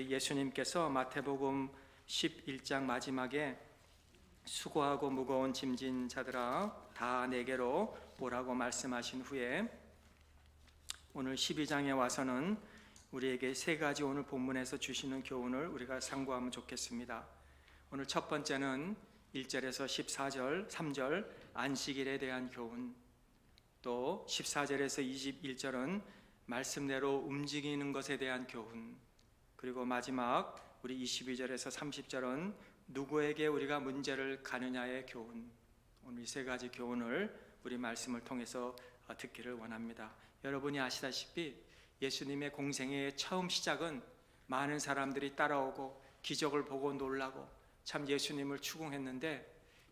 우리 예수님께서 마태복음 11장 마지막에 수고하고 무거운 짐진 자들아 다 내게로 오라고 말씀하신 후에 오늘 12장에 와서는 우리에게 세 가지 오늘 본문에서 주시는 교훈을 우리가 상고하면 좋겠습니다. 오늘 첫 번째는 1절에서 14절, 3절 안식일에 대한 교훈, 또 14절에서 21절은 말씀대로 움직이는 것에 대한 교훈, 그리고 마지막 우리 22절에서 30절은 누구에게 우리가 문제를 가느냐의 교훈. 오늘 이 세 가지 교훈을 우리 말씀을 통해서 듣기를 원합니다. 여러분이 아시다시피 예수님의 공생의 처음 시작은 많은 사람들이 따라오고 기적을 보고 놀라고 참 예수님을 추궁했는데,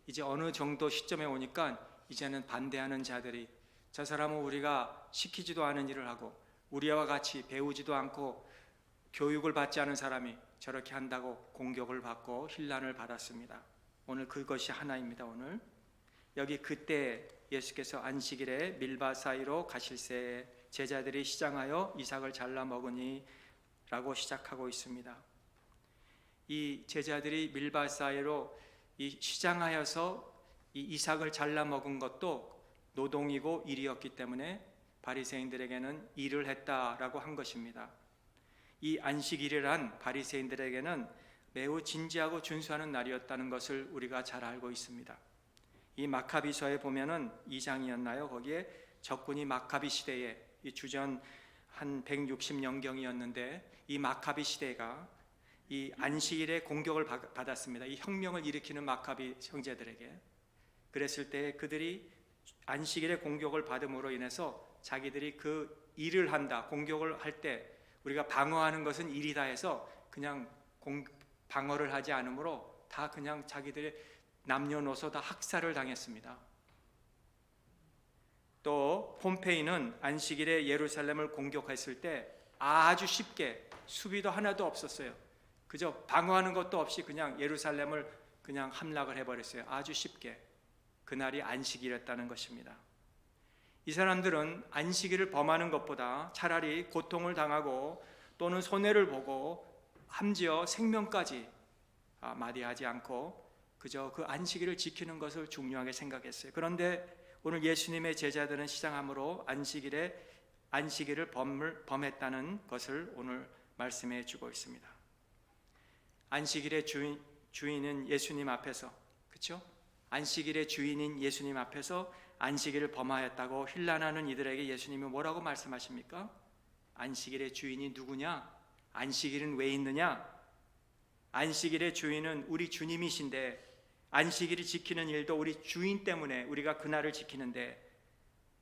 이제 어느 정도 시점에 오니까 이제는 반대하는 자들이, 저 사람은 우리가 시키지도 않은 일을 하고 우리와 같이 배우지도 않고 교육을 받지 않은 사람이 저렇게 한다고 공격을 받고 힐난을 받았습니다. 오늘 그것이 하나입니다. 오늘 여기 그때 예수께서 안식일에 밀밭 사이로 가실새 제자들이 시장하여 이삭을 잘라 먹으니 라고 시작하고 있습니다. 이 제자들이 밀밭 사이로 이 시장하여서 이 이삭을 잘라 먹은 것도 노동이고 일이었기 때문에 바리새인들에게는 일을 했다라고 한 것입니다. 이 안식일이란 바리새인들에게는 매우 진지하고 준수하는 날이었다는 것을 우리가 잘 알고 있습니다. 이 마카비서에 보면은 2장이었나요? 거기에 적군이 마카비 시대에 이 주전 한 160년경이었는데 이 마카비 시대가 이 안식일에 공격을 받았습니다. 이 혁명을 일으키는 마카비 형제들에게. 그랬을 때 그들이 안식일에 공격을 받음으로 인해서 자기들이 그 일을 한다, 공격을 할 때 우리가 방어하는 것은 일이다 해서 그냥 방어를 하지 않으므로 다 그냥 자기들의 남녀노소 다 학살을 당했습니다. 또 폼페이는 안식일에 예루살렘을 공격했을 때 아주 쉽게, 수비도 하나도 없었어요. 그저 방어하는 것도 없이 그냥 예루살렘을 그냥 함락을 해버렸어요. 아주 쉽게. 그날이 안식일이었다는 것입니다. 이 사람들은 안식일을 범하는 것보다 차라리 고통을 당하고 또는 손해를 보고 함지어 생명까지 마디하지 않고 그저 그 안식일을 지키는 것을 중요하게 생각했어요. 그런데 오늘 예수님의 제자들은 시장함으로 안식일을 범했다는 것을 오늘 말씀해 주고 있습니다. 안식일의 주인은 예수님 앞에서, 그렇죠? 안식일의 주인인 예수님 앞에서 안식일을 범하였다고 힐난하는 이들에게 예수님이 뭐라고 말씀하십니까? 안식일의 주인이 누구냐? 안식일은 왜 있느냐? 안식일의 주인은 우리 주님이신데, 안식일을 지키는 일도 우리 주인 때문에 우리가 그날을 지키는데,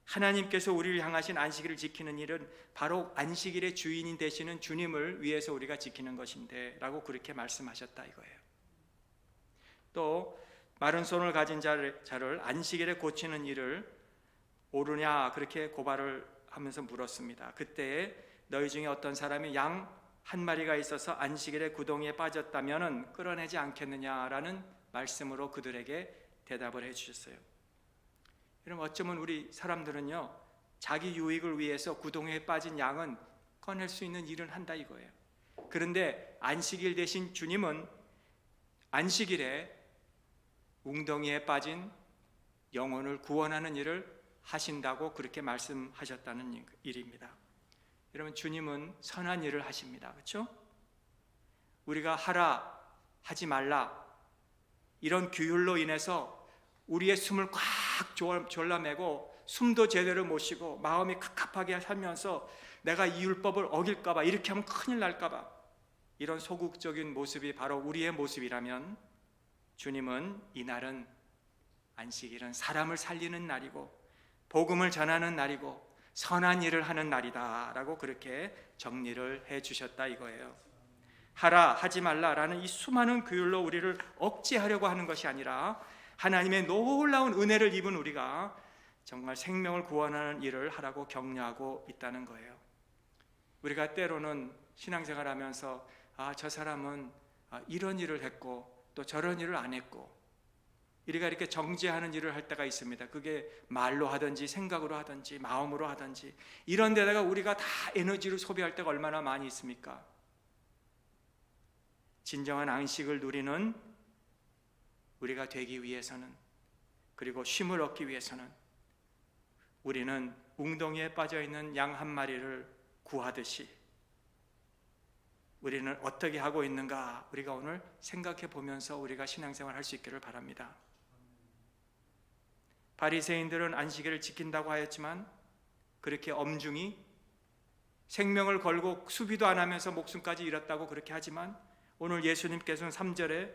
하나님께서 우리를 향하신 안식일을 지키는 일은 바로 안식일의 주인이 되시는 주님을 위해서 우리가 지키는 것인데 라고 그렇게 말씀하셨다 이거예요. 또 마른 손을 가진 자를 안식일에 고치는 일을 옳으냐 그렇게 고발을 하면서 물었습니다. 그때 너희 중에 어떤 사람이 양 한 마리가 있어서 안식일에 구덩이에 빠졌다면 끌어내지 않겠느냐라는 말씀으로 그들에게 대답을 해주셨어요. 여러분, 어쩌면 우리 사람들은요, 자기 유익을 위해서 구덩이에 빠진 양은 꺼낼 수 있는 일을 한다 이거예요. 그런데 안식일 대신 주님은 안식일에 웅덩이에 빠진 영혼을 구원하는 일을 하신다고 그렇게 말씀하셨다는 일입니다. 여러분, 주님은 선한 일을 하십니다. 그렇죠? 우리가 하라, 하지 말라 이런 규율로 인해서 우리의 숨을 꽉 졸라매고 숨도 제대로 못 쉬고 마음이 갑갑하게 살면서 내가 이 율법을 어길까 봐, 이렇게 하면 큰일 날까 봐, 이런 소극적인 모습이 바로 우리의 모습이라면 주님은 이날은, 안식일은 사람을 살리는 날이고 복음을 전하는 날이고 선한 일을 하는 날이다 라고 그렇게 정리를 해 주셨다 이거예요. 하라 하지 말라라는 이 수많은 규율로 우리를 억제하려고 하는 것이 아니라 하나님의 놀라운 은혜를 입은 우리가 정말 생명을 구원하는 일을 하라고 격려하고 있다는 거예요. 우리가 때로는 신앙생활하면서 저 사람은 이런 일을 했고 또 저런 일을 안 했고, 우리가 이렇게 정죄하는 일을 할 때가 있습니다. 그게 말로 하든지 생각으로 하든지 마음으로 하든지, 이런 데다가 우리가 다 에너지를 소비할 때가 얼마나 많이 있습니까? 진정한 안식을 누리는 우리가 되기 위해서는, 그리고 쉼을 얻기 위해서는 우리는 웅덩이에 빠져있는 양 한 마리를 구하듯이 우리는 어떻게 하고 있는가, 우리가 오늘 생각해 보면서 우리가 신앙생활 할 수 있기를 바랍니다. 바리새인들은 안식일을 지킨다고 하였지만 그렇게 엄중히 생명을 걸고 수비도 안 하면서 목숨까지 잃었다고 그렇게 하지만, 오늘 예수님께서는 3절에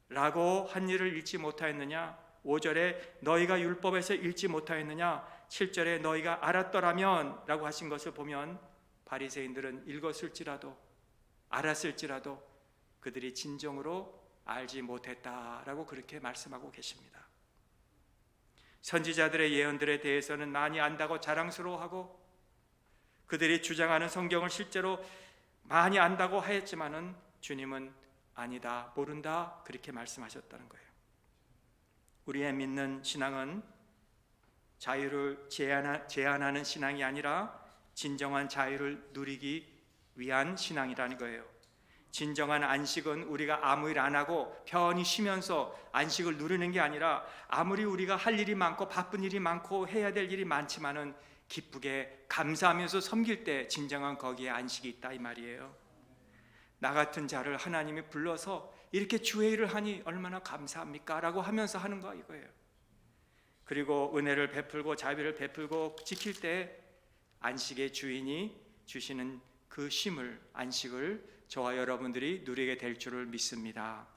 라고 한 일을 읽지 못하였느냐, 5절에 너희가 율법에서 읽지 못하였느냐, 7절에 너희가 알았더라면 라고 하신 것을 보면 바리새인들은 읽었을지라도 알았을지라도 그들이 진정으로 알지 못했다라고 그렇게 말씀하고 계십니다. 선지자들의 예언들에 대해서는 많이 안다고 자랑스러워하고 그들이 주장하는 성경을 실제로 많이 안다고 하였지만은 주님은 아니다, 모른다, 그렇게 말씀하셨다는 거예요. 우리의 믿는 신앙은 자유를 제한하는 신앙이 아니라 진정한 자유를 누리기 위한 신앙이라는 거예요. 진정한 안식은 우리가 아무 일 안 하고 편히 쉬면서 안식을 누리는 게 아니라, 아무리 우리가 할 일이 많고 바쁜 일이 많고 해야 될 일이 많지만은 기쁘게 감사하면서 섬길 때 진정한 거기에 안식이 있다, 이 말이에요. 나 같은 자를 하나님이 불러서 이렇게 주의 일을 하니 얼마나 감사합니까? 라고 하면서 하는 거 이거예요. 그리고 은혜를 베풀고 자비를 베풀고 지킬 때 안식의 주인이 주시는 그 쉼을, 안식을 저와 여러분들이 누리게 될 줄을 믿습니다.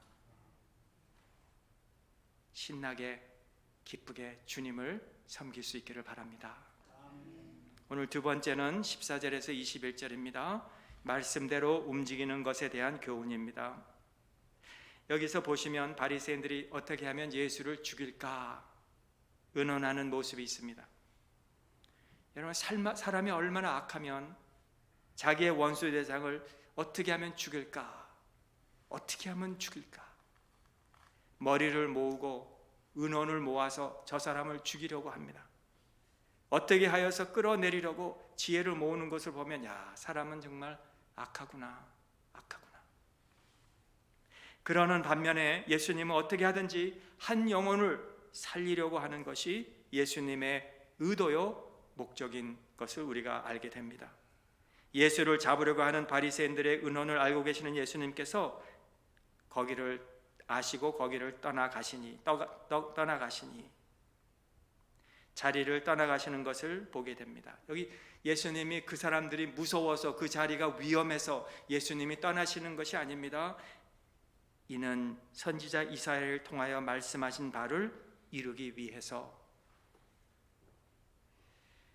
신나게 기쁘게 주님을 섬길 수 있기를 바랍니다. 오늘 두 번째는 14절에서 21절입니다. 말씀대로 움직이는 것에 대한 교훈입니다. 여기서 보시면 바리새인들이 어떻게 하면 예수를 죽일까 의논하는 모습이 있습니다. 여러분, 사람이 얼마나 악하면 자기의 원수 대상을 어떻게 하면 죽일까, 어떻게 하면 죽일까, 머리를 모으고 의논을 모아서 저 사람을 죽이려고 합니다. 어떻게 하여서 끌어내리려고 지혜를 모으는 것을 보면, 야, 사람은 정말 악하구나, 악하구나. 그러는 반면에 예수님은 어떻게 하든지 한 영혼을 살리려고 하는 것이 예수님의 의도요 목적인 것을 우리가 알게 됩니다. 예수를 잡으려고 하는 바리새인들의 의논을 알고 계시는 예수님께서 거기를 아시고 거기를 떠나가시니 자리를 떠나가시는 것을 보게 됩니다. 여기 예수님이 그 사람들이 무서워서 그 자리가 위험해서 예수님이 떠나시는 것이 아닙니다. 이는 선지자 이사야를 통하여 말씀하신 바를 이루기 위해서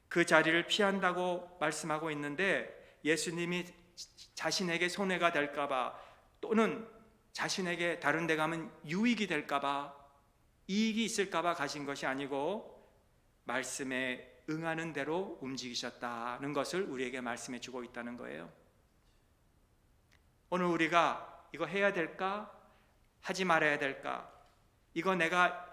그 자리를 피한다고 말씀하고 있는데, 예수님이 자신에게 손해가 될까봐 또는 자신에게 다른 데 가면 유익이 될까봐, 이익이 있을까봐 가신 것이 아니고 말씀에 응하는 대로 움직이셨다는 것을 우리에게 말씀해 주고 있다는 거예요. 오늘 우리가 이거 해야 될까? 하지 말아야 될까? 이거 내가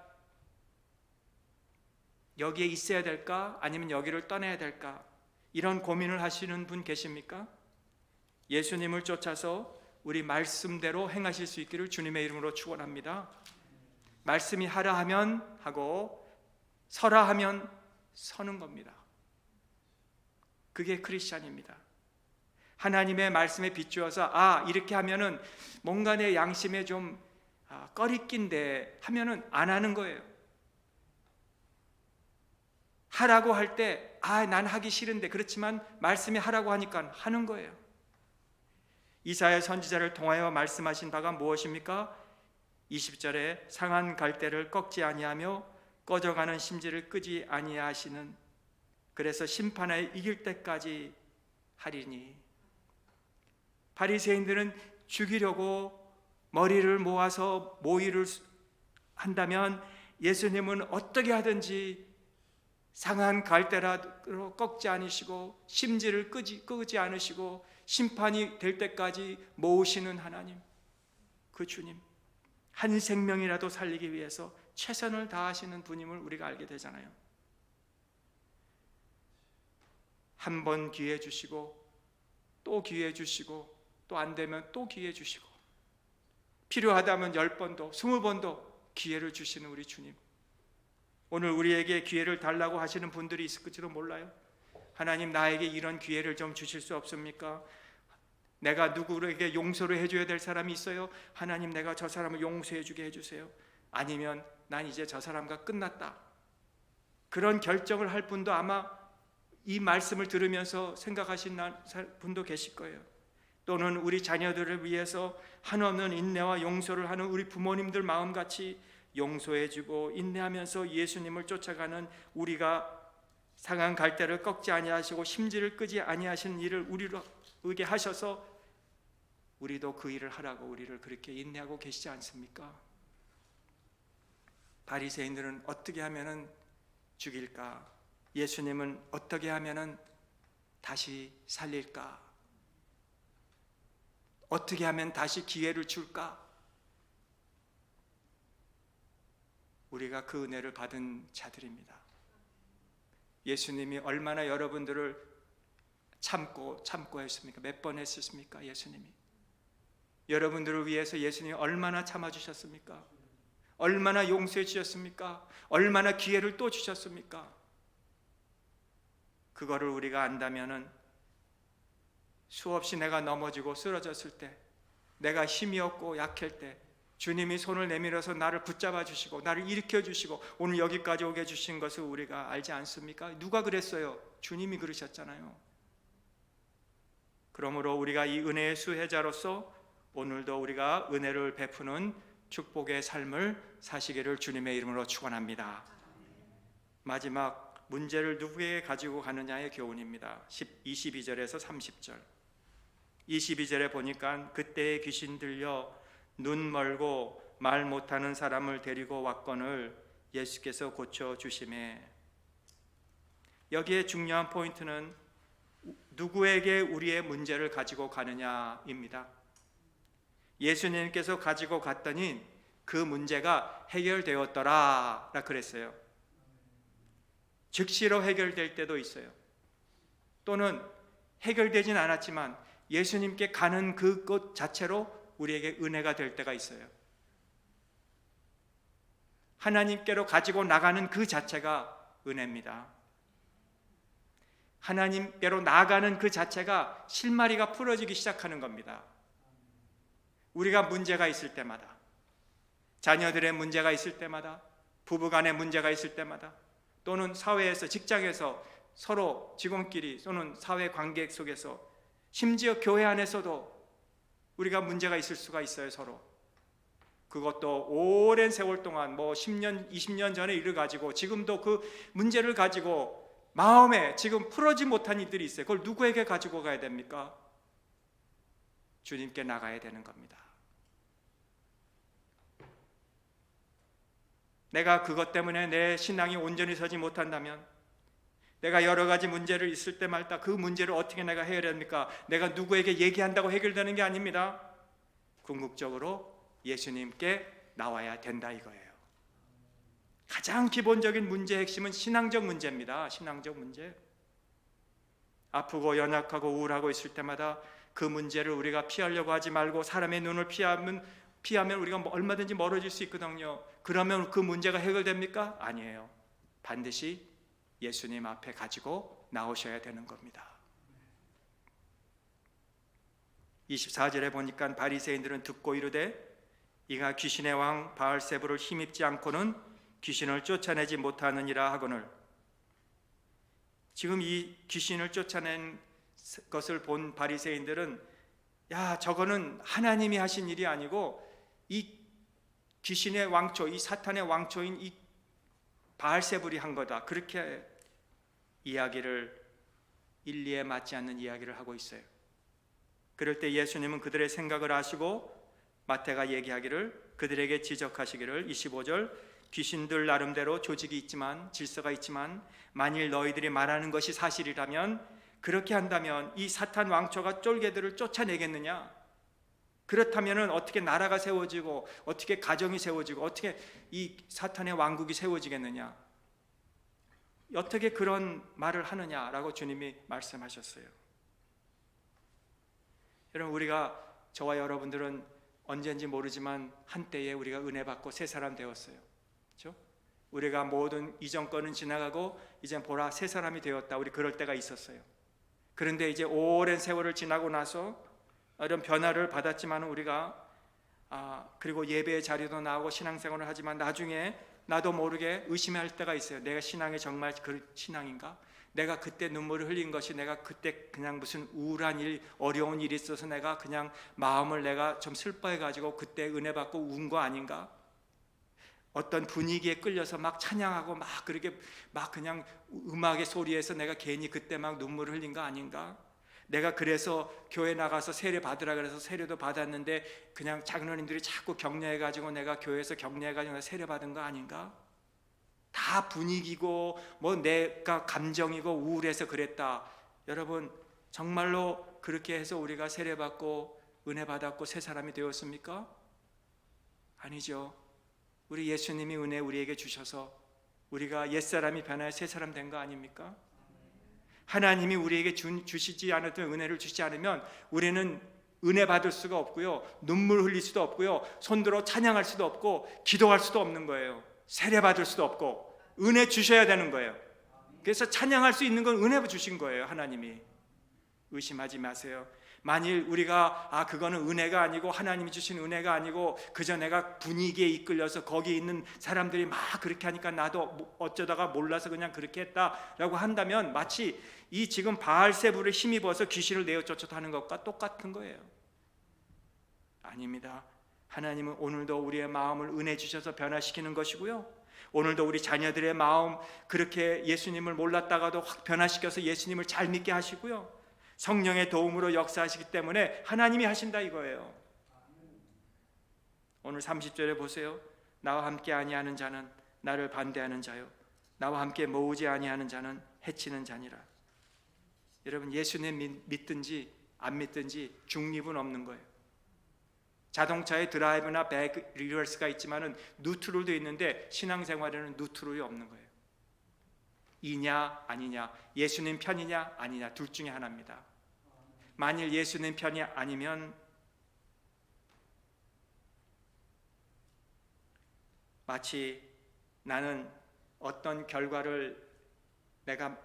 여기에 있어야 될까? 아니면 여기를 떠나야 될까? 이런 고민을 하시는 분 계십니까? 예수님을 쫓아서 우리 말씀대로 행하실 수 있기를 주님의 이름으로 축원합니다. 말씀이 하라 하면 하고 서라 하면 서는 겁니다. 그게 크리스찬입니다. 하나님의 말씀에 비추어서 이렇게 하면은 뭔가 내 양심에 좀 꺼리낀데 하면은 안 하는 거예요. 하라고 할 때 난 하기 싫은데, 그렇지만 말씀이 하라고 하니까 하는 거예요. 이사야 선지자를 통하여 말씀하신 바가 무엇입니까? 20절에 상한 갈대를 꺾지 아니하며 꺼져가는 심지를 끄지 아니하시는, 그래서 심판에 이길 때까지 하리니. 바리새인들은 죽이려고 머리를 모아서 모의를 한다면 예수님은 어떻게 하든지 상한 갈대라도 꺾지 않으시고 심지를 끄지 않으시고 심판이 될 때까지 모으시는 하나님, 그 주님, 한 생명이라도 살리기 위해서 최선을 다하시는 분임을 우리가 알게 되잖아요. 한 번 기회 주시고 또 기회 주시고 또 안 되면 또 기회 주시고, 필요하다면 10번도 20번도 기회를 주시는 우리 주님, 오늘 우리에게 기회를 달라고 하시는 분들이 있을지도 몰라요. 하나님, 나에게 이런 기회를 좀 주실 수 없습니까? 내가 누구에게 용서를 해줘야 될 사람이 있어요. 하나님, 내가 저 사람을 용서해 주게 해주세요. 아니면 난 이제 저 사람과 끝났다, 그런 결정을 할 분도 아마 이 말씀을 들으면서 생각하신 분도 계실 거예요. 또는 우리 자녀들을 위해서 한없는 인내와 용서를 하는 우리 부모님들 마음같이 용서해주고 인내하면서 예수님을 쫓아가는 우리가 상한 갈대를 꺾지 아니하시고 심지를 끄지 아니하시는 일을 우리에게 하셔서 우리도 그 일을 하라고 우리를 그렇게 인내하고 계시지 않습니까? 바리새인들은 어떻게 하면은 죽일까? 예수님은 어떻게 하면은 다시 살릴까? 어떻게 하면 다시 기회를 줄까? 우리가 그 은혜를 받은 자들입니다. 예수님이 얼마나 여러분들을 참고 했습니까? 몇 번 했습니까? 예수님이 여러분들을 위해서 예수님이 얼마나 참아주셨습니까? 얼마나 용서해 주셨습니까? 얼마나 기회를 또 주셨습니까? 그거를 우리가 안다면은 수없이 내가 넘어지고 쓰러졌을 때, 내가 힘이 없고 약할 때 주님이 손을 내밀어서 나를 붙잡아 주시고 나를 일으켜 주시고 오늘 여기까지 오게 주신 것을 우리가 알지 않습니까? 누가 그랬어요? 주님이 그러셨잖아요. 그러므로 우리가 이 은혜의 수혜자로서 오늘도 우리가 은혜를 베푸는 축복의 삶을 사시기를 주님의 이름으로 축원합니다. 마지막 문제를 누구에게 가지고 가느냐의 교훈입니다. 22절에서 30절. 22절에 보니까 그때의 귀신 들려 눈 멀고 말 못하는 사람을 데리고 왔거늘 예수께서 고쳐주심에, 여기에 중요한 포인트는 누구에게 우리의 문제를 가지고 가느냐입니다. 예수님께서 가지고 갔더니 그 문제가 해결되었더라 라 그랬어요. 즉시로 해결될 때도 있어요. 또는 해결되진 않았지만 예수님께 가는 그것 자체로 우리에게 은혜가 될 때가 있어요. 하나님께로 가지고 나가는 그 자체가 은혜입니다. 하나님께로 나아가는 그 자체가 실마리가 풀어지기 시작하는 겁니다. 우리가 문제가 있을 때마다, 자녀들의 문제가 있을 때마다, 부부간의 문제가 있을 때마다, 또는 사회에서, 직장에서 서로 직원끼리 또는 사회 관계 속에서, 심지어 교회 안에서도 우리가 문제가 있을 수가 있어요. 서로. 그것도 오랜 세월 동안 10년, 20년 전의 일을 가지고 지금도 그 문제를 가지고 마음에 지금 풀어지 못한 일들이 있어요. 그걸 누구에게 가지고 가야 됩니까? 주님께 나가야 되는 겁니다. 내가 그것 때문에 내 신앙이 온전히 서지 못한다면, 내가 여러 가지 문제를 있을 때마다 그 문제를 어떻게 내가 해결합니까? 내가 누구에게 얘기한다고 해결되는 게 아닙니다. 궁극적으로 예수님께 나와야 된다 이거예요. 가장 기본적인 문제의 핵심은 신앙적 문제입니다. 신앙적 문제. 아프고 연약하고 우울하고 있을 때마다 그 문제를 우리가 피하려고 하지 말고 사람의 눈을 피하면 우리가 얼마든지 멀어질 수 있거든요. 그러면 그 문제가 해결됩니까? 아니에요. 반드시 예수님 앞에 가지고 나오셔야 되는 겁니다. 24절에 보니까 바리새인들은 듣고 이르되 이가 귀신의 왕 바알세불을 힘입지 않고는 귀신을 쫓아내지 못하느니라 하거늘, 지금 이 귀신을 쫓아낸 것을 본 바리새인들은 야, 저거는 하나님이 하신 일이 아니고 이 귀신의 왕초, 이 사탄의 왕초인 이 바알세불이 한 거다, 그렇게 이야기를, 일리에 맞지 않는 이야기를 하고 있어요. 그럴 때 예수님은 그들의 생각을 아시고 마태가 얘기하기를, 그들에게 지적하시기를 25절, 귀신들 나름대로 조직이 있지만, 질서가 있지만 만일 너희들이 말하는 것이 사실이라면, 그렇게 한다면 이 사탄 왕초가 쫄개들을 쫓아내겠느냐? 그렇다면 어떻게 나라가 세워지고 어떻게 가정이 세워지고 어떻게 이 사탄의 왕국이 세워지겠느냐? 어떻게 그런 말을 하느냐라고 주님이 말씀하셨어요. 여러분, 우리가, 저와 여러분들은 언제인지 모르지만 한때에 우리가 은혜 받고 새 사람 되었어요. 그렇죠? 우리가 모든 이전 거는 지나가고 이제 보라 새 사람이 되었다. 우리 그럴 때가 있었어요. 그런데 이제 오랜 세월을 지나고 나서 이런 변화를 받았지만 우리가 그리고 예배의 자리도 나오고 신앙생활을 하지만 나중에 나도 모르게 의심할 때가 있어요. 내가 신앙이 정말 그 신앙인가? 내가 그때 눈물을 흘린 것이 내가 그때 그냥 무슨 우울한 일, 어려운 일이 있어서 내가 그냥 마음을 내가 좀 슬퍼해가지고 그때 은혜 받고 운 거 아닌가? 어떤 분위기에 끌려서 막 찬양하고 막 그렇게 막 그냥 음악의 소리에서 내가 괜히 그때 막 눈물을 흘린 거 아닌가? 내가 그래서 교회 나가서 세례 받으라 그래서 세례도 받았는데 그냥 장로님들이 자꾸 격려해가지고 내가 교회에서 격려해가지고 세례 받은 거 아닌가? 다 분위기고 뭐 내가 감정이고 우울해서 그랬다. 여러분 정말로 그렇게 해서 우리가 세례 받고 은혜 받았고 새 사람이 되었습니까? 아니죠. 우리 예수님이 은혜 우리에게 주셔서 우리가 옛사람이 변하여 새 사람 된 거 아닙니까? 하나님이 우리에게 주시지 않았던 은혜를 주시지 않으면 우리는 은혜 받을 수가 없고요, 눈물 흘릴 수도 없고요, 손들어 찬양할 수도 없고 기도할 수도 없는 거예요. 세례 받을 수도 없고 은혜 주셔야 되는 거예요. 그래서 찬양할 수 있는 건 은혜 주신 거예요. 하나님이. 의심하지 마세요. 만일 우리가 그거는 은혜가 아니고 하나님이 주신 은혜가 아니고 그저 내가 분위기에 이끌려서 거기 있는 사람들이 막 그렇게 하니까 나도 어쩌다가 몰라서 그냥 그렇게 했다라고 한다면 마치 이 지금 바알세불에 힘입어서 귀신을 내어 쫓아다는 것과 똑같은 거예요. 아닙니다. 하나님은 오늘도 우리의 마음을 은혜 주셔서 변화시키는 것이고요, 오늘도 우리 자녀들의 마음 그렇게 예수님을 몰랐다가도 확 변화시켜서 예수님을 잘 믿게 하시고요, 성령의 도움으로 역사하시기 때문에 하나님이 하신다 이거예요. 오늘 30절에 보세요. 나와 함께 아니하는 자는 나를 반대하는 자요, 나와 함께 모으지 아니하는 자는 해치는 자니라. 여러분 예수님 믿든지 안 믿든지 중립은 없는 거예요. 자동차에 드라이브나 백 리버스가 있지만은 뉴트럴도 있는데 신앙생활에는 뉴트럴이 없는 거예요. 이냐 아니냐, 예수님 편이냐 아니냐, 둘 중에 하나입니다. 만일 예수님 편이 아니면 마치 나는 어떤 결과를 내가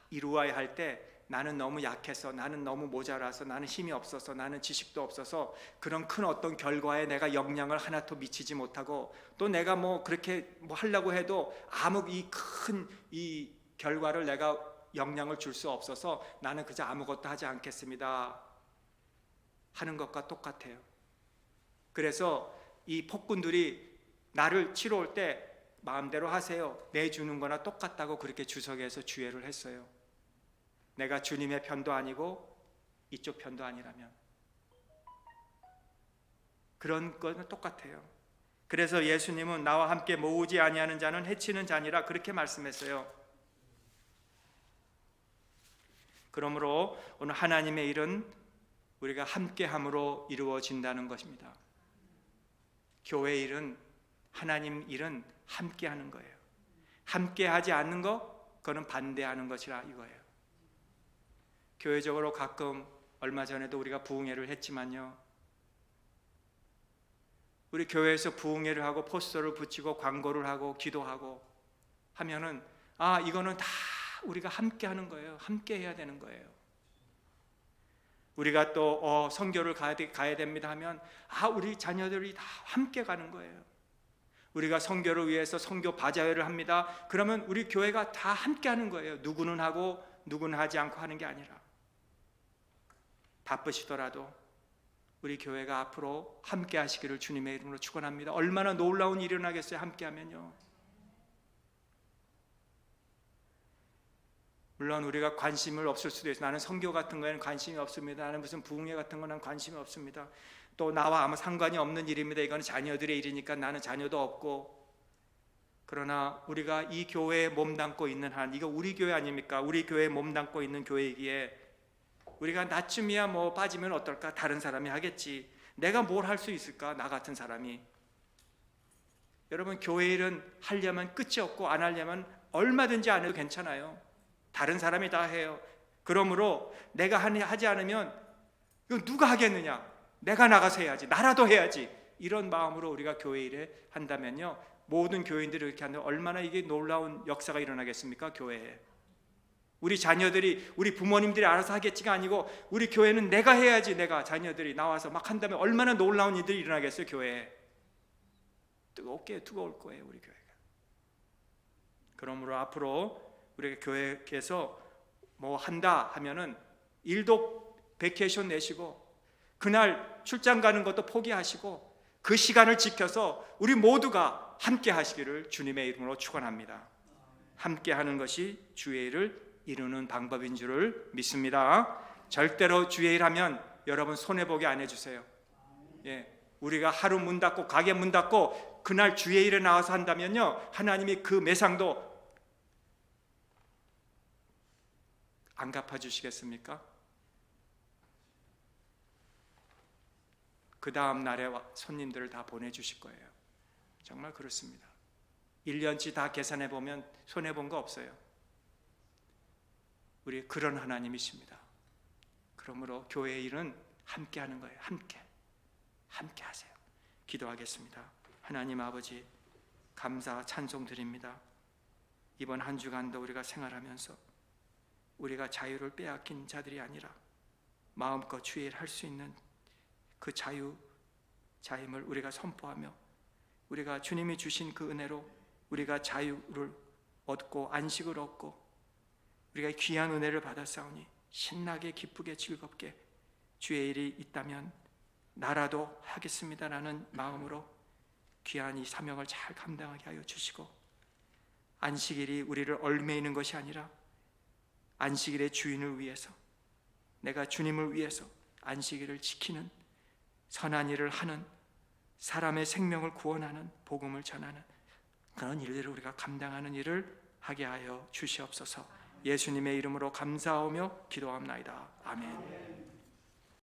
이루어야 할 때 나는 너무 약해서, 나는 너무 모자라서, 나는 힘이 없어서, 나는 지식도 없어서 그런 큰 어떤 결과에 내가 영향을 하나도 미치지 못하고, 또 내가 뭐 그렇게 뭐 하려고 해도 아무 이 큰 이 결과를 내가 영향을 줄 수 없어서 나는 그저 아무것도 하지 않겠습니다 하는 것과 똑같아요. 그래서 이 폭군들이 나를 치러 올 때 마음대로 하세요 내주는 거나 똑같다고 그렇게 주석에서 주의를 했어요. 내가 주님의 편도 아니고 이쪽 편도 아니라면 그런 거는 똑같아요. 그래서 예수님은 나와 함께 모으지 아니하는 자는 해치는 자니라 그렇게 말씀했어요. 그러므로 오늘 하나님의 일은 우리가 함께함으로 이루어진다는 것입니다. 교회 일은, 하나님 일은 함께하는 거예요. 함께하지 않는 거, 그거는 반대하는 것이라 이거예요. 교회적으로 가끔 얼마 전에도 우리가 부흥회를 했지만요, 우리 교회에서 부흥회를 하고 포스터를 붙이고 광고를 하고 기도하고 하면은 이거는 다 우리가 함께 하는 거예요. 함께 해야 되는 거예요. 우리가 또 선교를 가야 됩니다 하면 우리 자녀들이 다 함께 가는 거예요. 우리가 선교를 위해서 선교 바자회를 합니다. 그러면 우리 교회가 다 함께 하는 거예요. 누구는 하고 누구는 하지 않고 하는 게 아니라. 바쁘시더라도 우리 교회가 앞으로 함께 하시기를 주님의 이름으로 축원합니다. 얼마나 놀라운 일이 일어나겠어요, 함께 하면요. 물론 우리가 관심을 없을 수도 있어요. 나는 선교 같은 거에는 관심이 없습니다. 나는 무슨 부흥회 같은 거는 관심이 없습니다. 또 나와 아무 상관이 없는 일입니다. 이건 자녀들의 일이니까 나는 자녀도 없고. 그러나 우리가 이 교회에 몸담고 있는 한, 이거 우리 교회 아닙니까? 우리 교회에 몸담고 있는 교회이기에 우리가 나쯤이야 뭐 빠지면 어떨까? 다른 사람이 하겠지. 내가 뭘 할 수 있을까? 나 같은 사람이. 여러분 교회 일은 하려면 끝이 없고 안 하려면 얼마든지 안 해도 괜찮아요. 다른 사람이 다 해요. 그러므로 내가 하지 않으면 이거 누가 하겠느냐? 내가 나가서 해야지, 나라도 해야지, 이런 마음으로 우리가 교회 일에 한다면요, 모든 교인들이 이렇게 한다면 얼마나 이게 놀라운 역사가 일어나겠습니까? 교회에. 우리 자녀들이, 우리 부모님들이 알아서 하겠지가 아니고 우리 교회는 내가 해야지, 내가, 자녀들이 나와서 막 한다면 얼마나 놀라운 일들이 일어나겠어요. 교회에. 뜨거울 거예요, 우리 교회가. 그러므로 앞으로 우리가 교회에서 뭐 한다 하면은 일도 베케이션 내시고 그날 출장 가는 것도 포기하시고 그 시간을 지켜서 우리 모두가 함께 하시기를 주님의 이름으로 축원합니다. 함께 하는 것이 주의 일을 이루는 방법인 줄을 믿습니다. 절대로 주의 일 하면 여러분 손해보게 안 해주세요. 예, 우리가 하루 문 닫고 가게 문 닫고 그날 주의 일에 나와서 한다면요, 하나님이 그 매상도 안 갚아주시겠습니까? 그 다음 날에 손님들을 다 보내주실 거예요. 정말 그렇습니다. 1년치 다 계산해보면 손해본 거 없어요. 우리 그런 하나님이십니다. 그러므로 교회의 일은 함께 하는 거예요. 함께 하세요. 기도하겠습니다. 하나님 아버지, 감사 찬송 드립니다. 이번 한 주간도 우리가 생활하면서 우리가 자유를 빼앗긴 자들이 아니라 마음껏 주의 일을 할 수 있는 그 자임을 우리가 선포하며 우리가 주님이 주신 그 은혜로 우리가 자유를 얻고 안식을 얻고 우리가 귀한 은혜를 받았사오니 신나게 기쁘게 즐겁게 주의 일이 있다면 나라도 하겠습니다라는 마음으로 귀한 이 사명을 잘 감당하게 하여 주시고, 안식일이 우리를 얽매이는 것이 아니라 안식일의 주인을 위해서, 내가 주님을 위해서 안식일을 지키는 선한 일을 하는, 사람의 생명을 구원하는, 복음을 전하는 그런 일들을 우리가 감당하는 일을 하게 하여 주시옵소서. 예수님의 이름으로 감사하며 기도합나이다. 아멘.